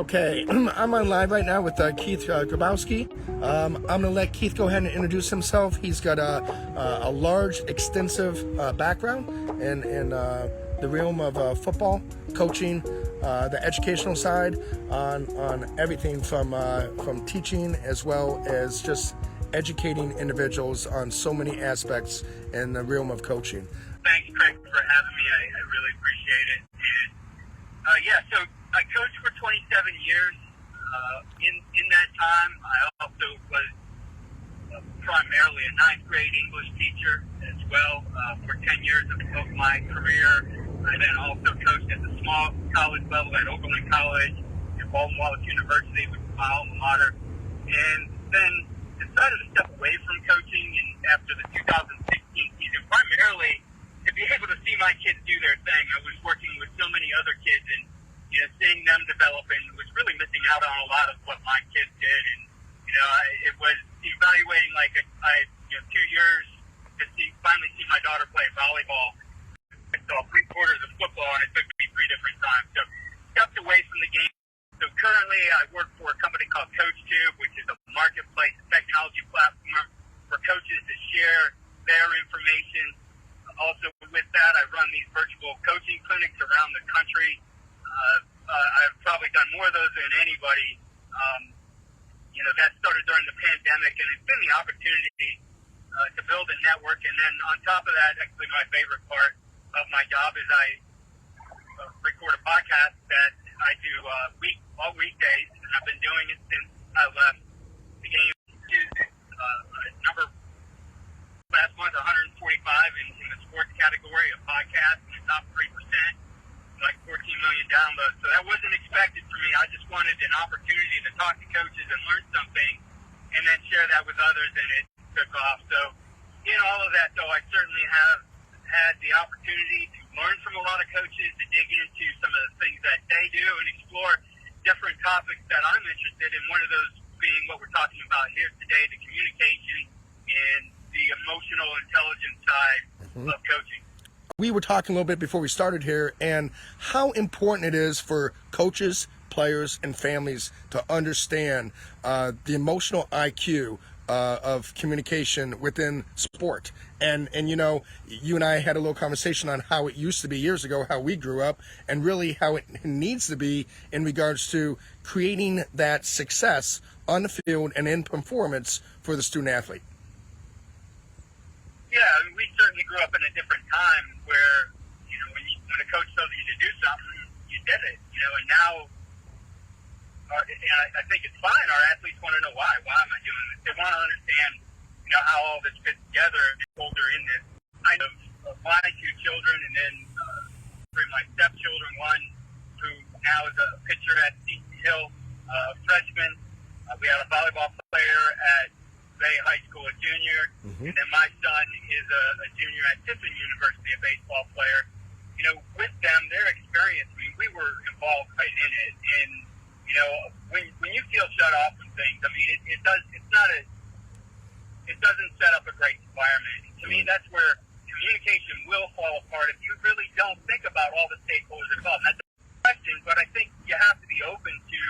Okay, I'm on live right now with Keith Grabowski. I'm going to let Keith go ahead and introduce himself. He's got a large, extensive background in the realm of football, coaching, the educational side, on everything from teaching as well as just educating individuals on so many aspects in the realm of coaching. Thanks, Craig, for having me. I really appreciate it. And, so I coached for 27 years. In that time, I also was primarily a ninth grade English teacher as well for 10 years of my career. I then also coached at the small college level at Oberlin College and Walton Wallace University, which is my alma mater. And then decided to step away from coaching and after the 2016 season, primarily to be able to see my kids do their thing. I was working with so many other kids and seeing them develop, and was really missing out on a lot of what my kids did. And it was evaluating like I 2 years to finally see my daughter play volleyball. I saw 3 quarters of football, and it took me 3 different times. So stepped away from the game. So currently, I work for a company called CoachTube, which is a marketplace technology platform for coaches to share their information. Also, with that, I run these virtual coaching clinics around the country. I've probably done more of those than anybody. That started during the pandemic, and it's been the opportunity to build a network. And then on top of that, actually my favorite part of my job is I record a podcast that I do all weekdays, and I've been doing it since I left the game. Last month, 145 in the sports category of podcasts in the top 3%. Like 14 million downloads. So that wasn't expected for me. I just wanted an opportunity to talk to coaches and learn something and then share that with others, and it took off. So in all of that, though, I certainly have had the opportunity to learn from a lot of coaches, to dig into some of the things that they do and explore different topics that I'm interested in, one of those being what we're talking about here today, the communication and the emotional intelligence side of coaching. We were talking a little bit before we started here, and how important it is for coaches, players, and families to understand the emotional IQ of communication within sport. And you and I had a little conversation on how it used to be years ago, how we grew up, and really how it needs to be in regards to creating that success on the field and in performance for the student athlete. Yeah, we certainly grew up in a different time where, when a coach told you to do something, you did it, and now, and I think it's fine. Our athletes want to know why. Why am I doing this? They want to understand, how all this fits together and older in this. I know of my 2 children, and then 3 of my stepchildren, one who now is a pitcher at Seton Hill, freshman. We had a volleyball player at High School, a junior, and then my son is a junior at Tiffin University, a baseball player. With them, their experience, we were involved right in it, and when you feel shut off from things, it doesn't set up a great environment. To me, that's where communication will fall apart if you really don't think about all the stakeholders involved. That's a question, but I think you have to be open to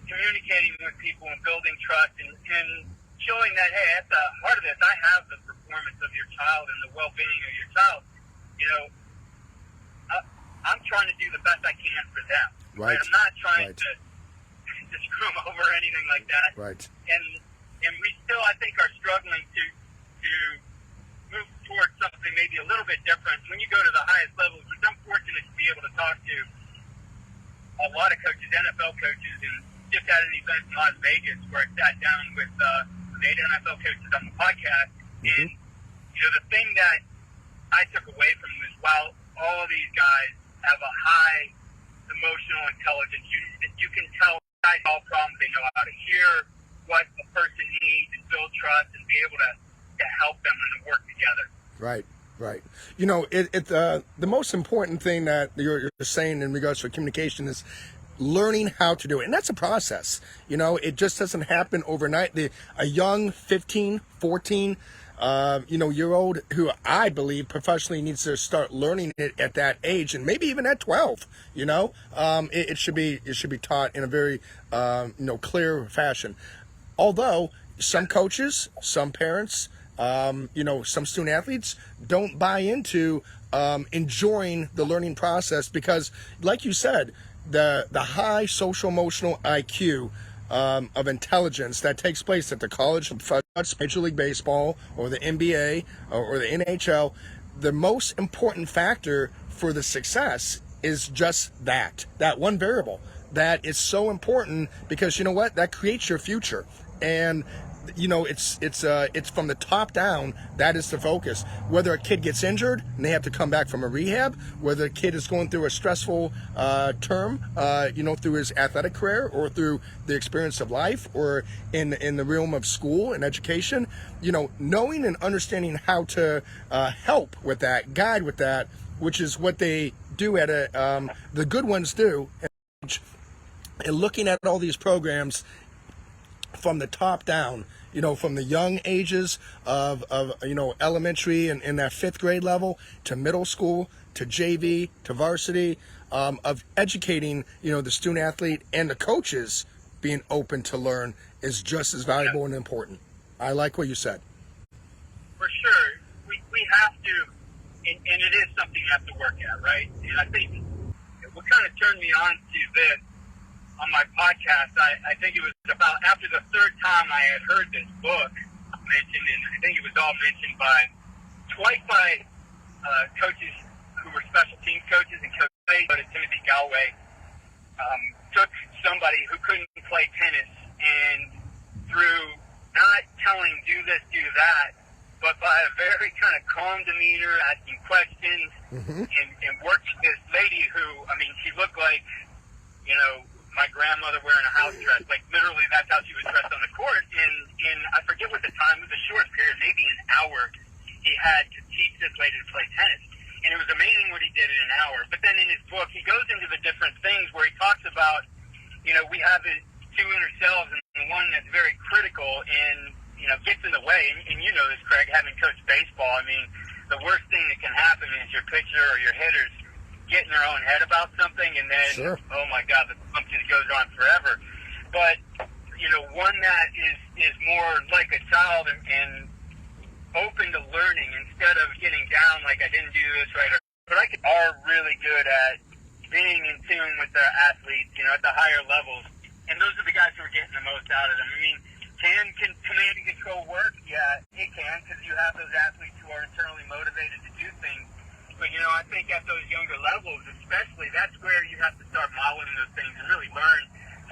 communicating with people and building trust and showing that, hey, at the heart of this, I have the performance of your child and the well-being of your child. I'm trying to do the best I can for them. Right. I'm not trying to screw them over or anything like that. Right. And we still, I think, are struggling to move towards something maybe a little bit different. When you go to the highest levels, I'm fortunate to be able to talk to a lot of coaches, NFL coaches, and just had an event in Las Vegas where I sat down with 8 NFL coaches on the podcast. And, the thing that I took away from this, while all of these guys have a high emotional intelligence, you can tell guys solve problems. They know how to hear what a person needs and build trust and be able to help them and to work together. Right. The most important thing that you're saying in regards to communication is learning how to do it. And that's a process. It just doesn't happen overnight. A young 15, 14, year old who I believe professionally needs to start learning it at that age, and maybe even at 12. It should be taught in a very clear fashion. Although some coaches, some parents, some student athletes don't buy into enjoying the learning process because, like you said, the high social emotional IQ of intelligence that takes place at the college, Major League Baseball, or the NBA, or the NHL, the most important factor for the success is just that one variable that is so important because you know what, that creates your future. And it's from the top down. That is the focus. Whether a kid gets injured and they have to come back from a rehab, whether a kid is going through a stressful term, through his athletic career or through the experience of life, or in the realm of school and education, knowing and understanding how to help with that, guide with that, which is what they do the good ones do. And looking at all these programs from the top down, from the young ages of elementary and in that fifth grade level to middle school to JV to varsity, of educating, the student athlete and the coaches being open to learn is just as valuable and important. I like what you said. For sure. We have to, and it is something you have to work at, right? And I think what kind of turned me on to this on my podcast, I think it was about after the third time I had heard this book mentioned, and I think it was all mentioned twice by coaches who were special teams coaches, and Coach Timothy Galway took somebody who couldn't play tennis, and through not telling do this, do that, but by a very kind of calm demeanor, asking questions, and worked with this lady who, she looked like, my grandmother wearing a house dress. Like, literally, that's how she was dressed on the court. And I forget what the time, it was a short period, maybe an hour, he had to teach this lady to play tennis. And it was amazing what he did in an hour. But then in his book, he goes into the different things where he talks about, we have two inner selves, and one that's very critical and, gets in the way. And you know this, Craig, having coached baseball, the worst thing that can happen is your pitcher or your hitters get in their own head about something, and then, Sure. Oh my God, the function goes on forever. But, one that is more like a child and open to learning instead of getting down like I didn't do this right. But are really good at being in tune with their athletes, at the higher levels. And those are the guys who are getting the most out of them. Can command and control work? Yeah, it can, because you have those athletes who are internally motivated to do things. But, I think at those younger levels, especially, that's where you have to start modeling those things and really learn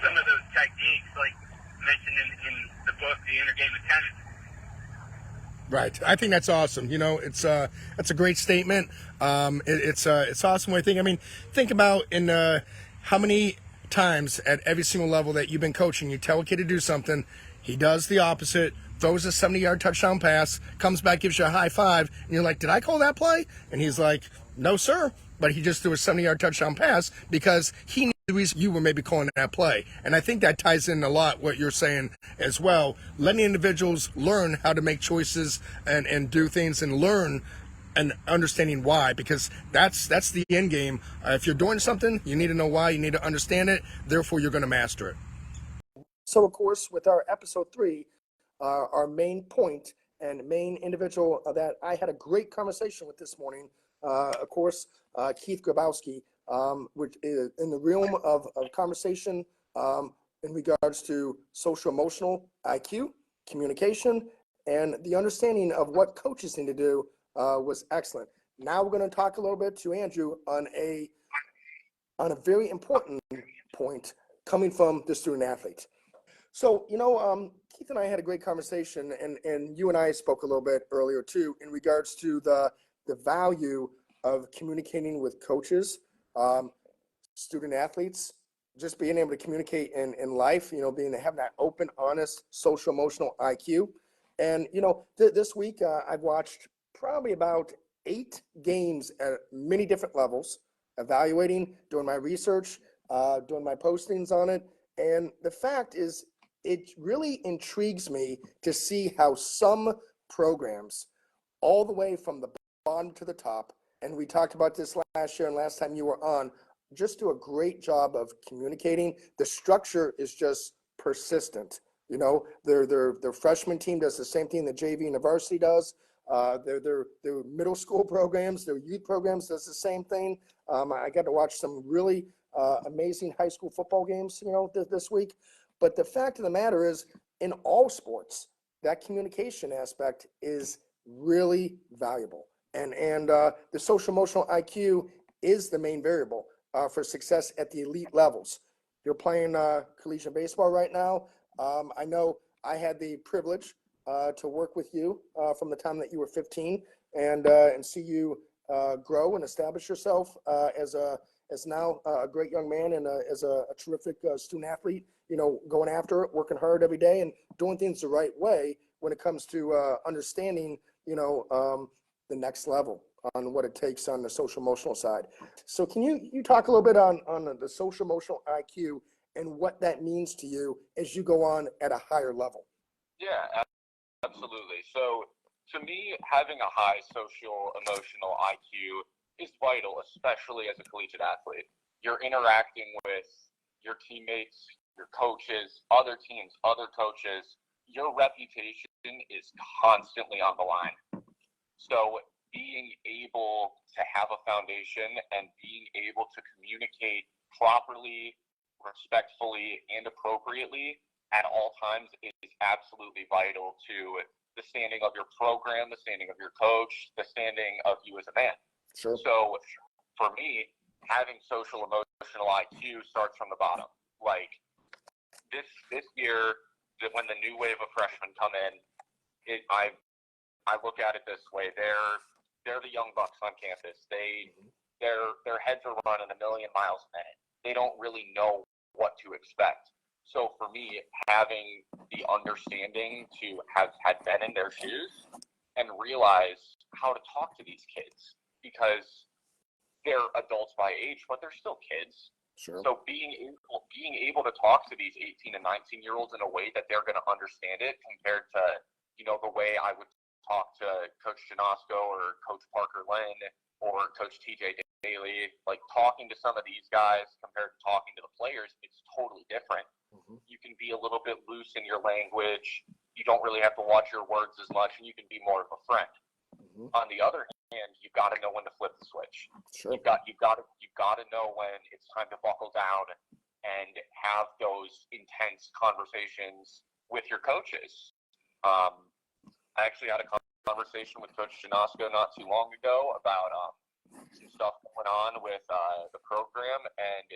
some of those techniques, like mentioned in the book, The Inner Game of Tennis. Right. I think that's awesome. It's a great statement. It's awesome way to think. Think about how many times at every single level that you've been coaching, you tell a kid to do something, he does the opposite, throws a 70-yard touchdown pass, comes back, gives you a high five, and you're like, did I call that play? And he's like, no, sir. But he just threw a 70-yard touchdown pass because he knew the reason you were maybe calling that play. And I think that ties in a lot what you're saying as well. Letting individuals learn how to make choices and do things and learn and understanding why, because that's the end game. If you're doing something, you need to know why, you need to understand it, therefore you're going to master it. So, of course, with our episode 3, our main point and main individual that I had a great conversation with this morning, of course, Keith Grabowski, which is in the realm of conversation in regards to social emotional IQ, communication, and the understanding of what coaches need to do was excellent. Now we're going to talk a little bit to Andrew on a very important point coming from the student athlete. So, Keith and I had a great conversation, and you and I spoke a little bit earlier too in regards to the value of communicating with coaches, student athletes, just being able to communicate in life, having that open, honest, social, emotional IQ. And, this week I've watched probably about 8 games at many different levels, evaluating, doing my research, doing my postings on it. And the fact is, it really intrigues me to see how some programs all the way from the bottom to the top. And we talked about this last year and last time you were on, just do a great job of communicating. The structure is just persistent. You know, their freshman team does the same thing the JV and the varsity does. Their middle school programs, their youth programs does the same thing. I got to watch some really amazing high school football games, you know, this week. But the fact of the matter is, in all sports, that communication aspect is really valuable. And the social emotional IQ is the main variable for success at the elite levels. You're playing collegiate baseball right now. I know I had the privilege to work with you from the time that you were 15 and see you grow and establish yourself as now a great young man and as a terrific student athlete, you know, going after it, working hard every day and doing things the right way when it comes to understanding, you know, the next level on what it takes on the social emotional side. So can you talk a little bit on the social emotional IQ and what that means to you as you go on at a higher level? Yeah, absolutely. So to me, having a high social emotional IQ is vital, especially as a collegiate athlete. You're interacting with your teammates, your coaches, other teams, other coaches. Your reputation is constantly on the line. So being able to have a foundation and being able to communicate properly, respectfully, and appropriately at all times is absolutely vital to the standing of your program, the standing of your coach, the standing of you as a man. Sure. So for me, having social emotional IQ starts from the bottom. Like this year, when the new wave of freshmen come in, I look at it this way: they're the young bucks on campus. Their heads are running a million miles a minute. They don't really know what to expect. So for me, having the understanding to have had been in their shoes and realize how to talk to these kids, because they're adults by age, but they're still kids. Sure. So being able to talk to these 18 and 19-year-olds in a way that they're going to understand it, compared to, you know, the way I would talk to Coach Janosco or Coach Parker Lynn or Coach TJ Daly, like talking to some of these guys compared to talking to the players, it's totally different. Mm-hmm. You can be a little bit loose in your language. You don't really have to watch your words as much, and you can be more of a friend. Mm-hmm. On the other hand, you've got to know when to flip the switch. Sure. You've got to know when it's time to buckle down and have those intense conversations with your coaches. I actually had a conversation with Coach Janosco not too long ago about some stuff going on with the program, and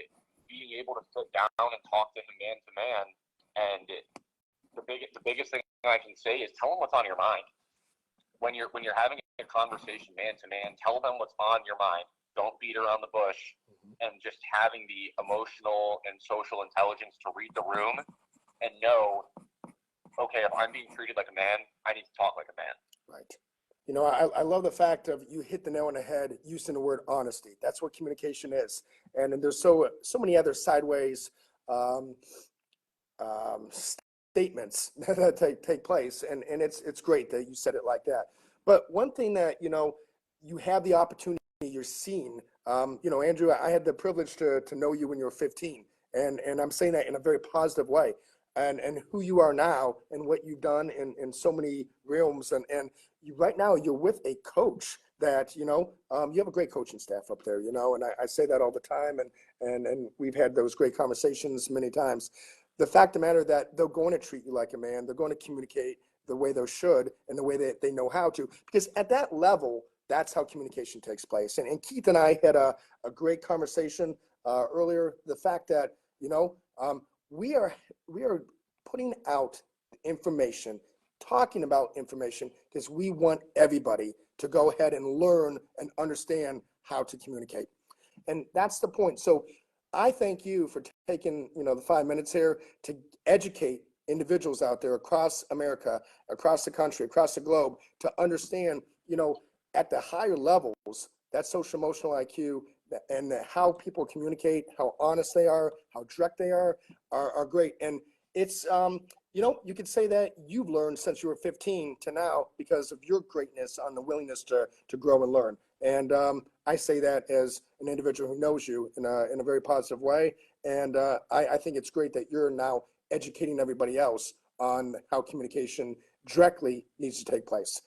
being able to sit down and talk to him man to man. And the biggest thing I can say is tell him what's on your mind. When you're having a conversation man to man, tell them what's on your mind. Don't beat around the bush, and just having the emotional and social intelligence to read the room and know, okay, if I'm being treated like a man, I need to talk like a man. Right. You know, I love the fact of you hit the nail on the head using the word honesty. That's what communication is. And there's so many other sideways statements that take place. And it's great that you said it like that. But one thing that, you know, you have the opportunity, you're seeing, you know, Andrew, I had the privilege to know you when you were 15. And I'm saying that in a very positive way. And who you are now and what you've done in so many realms. And you, right now you're with a coach that, you know, you have a great coaching staff up there, you know, and I say that all the time. And we've had those great conversations many times. The fact of the matter that they're going to treat you like a man, they're going to communicate the way they should and the way that they know how to, because at that level, that's how communication takes place. And Keith and I had a great conversation earlier. The fact that, you know, we are putting out information, talking about information, because we want everybody to go ahead and learn and understand how to communicate. And that's the point. So I thank you for taking, you know, the 5 minutes here to educate individuals out there across America, across the country, across the globe, to understand, you know, at the higher levels, that social emotional IQ and how people communicate, how honest they are, how direct they are great. And it's you could say that you've learned since you were 15 to now because of your greatness on the willingness to grow and learn. And I say that as an individual who knows you in a very positive way. And I think it's great that you're now educating everybody else on how communication directly needs to take place.